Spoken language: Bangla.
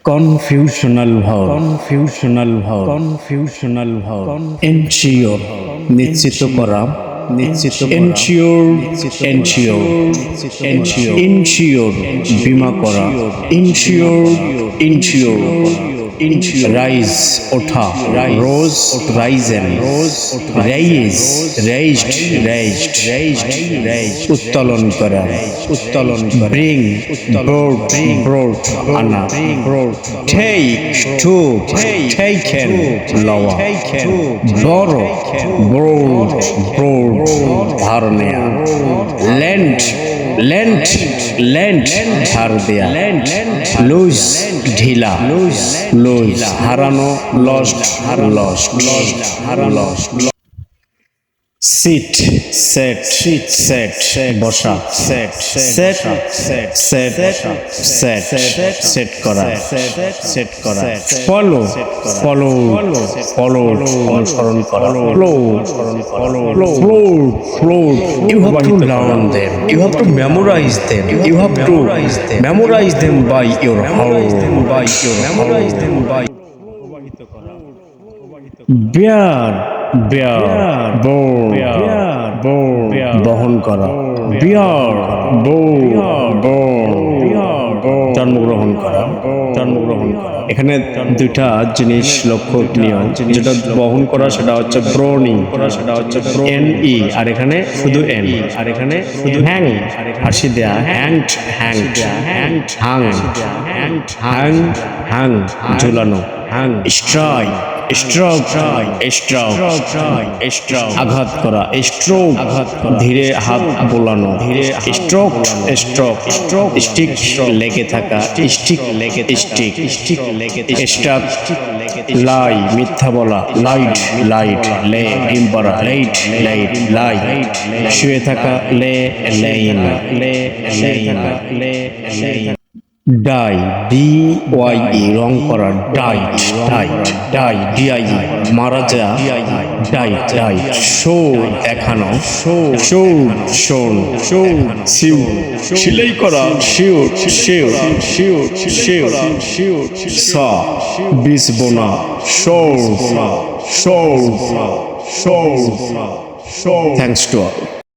কনফিউশনাল ভাব এনশিওর নিশ্চিত করা ইনশিওর বীমা করা ইনশিওর রাইজ ওঠা রোজ রাইজেন উত্তোলন করা ব্রিং ব্রোড আনা টেকেন লওয়া বড় ধার নেয়া লেন্ড ধার দেয়া লুজ ঢিলা হারানো লস্ট সিট সেট বসা সেট করা ফলো অনুসরণ করা flow you have to learn them, you have to memorize them by your heart. bear বহন করা জন্মগ্রহণ করা এখানে দুইটা জিনিস লক্ষণীয়, যেটা বহন করা সেটা হচ্ছে ব্রোনিং, NE, আর এখানে শুধু N, আর এখানে শুধু হ্যাং, হাসি দেয়া, হ্যাং ঝুলানো, স্ট্রোক আঘাত করা, ধীরে হাত বোলানো, স্ট্রোক স্টিক লেগে থাকা, স্টিক স্টাক লাই মিথ্যা বলা, লাইট লে ডিম পাড়া, লাই শুয়ে থাকা, লেইন ডাই DYE রং করা, DIE মারা যা, ডাইট শো দেখানো, সিলাই করা, শিওর সা বিষ বোনা, শো থ্যাঙ্কস টু অল।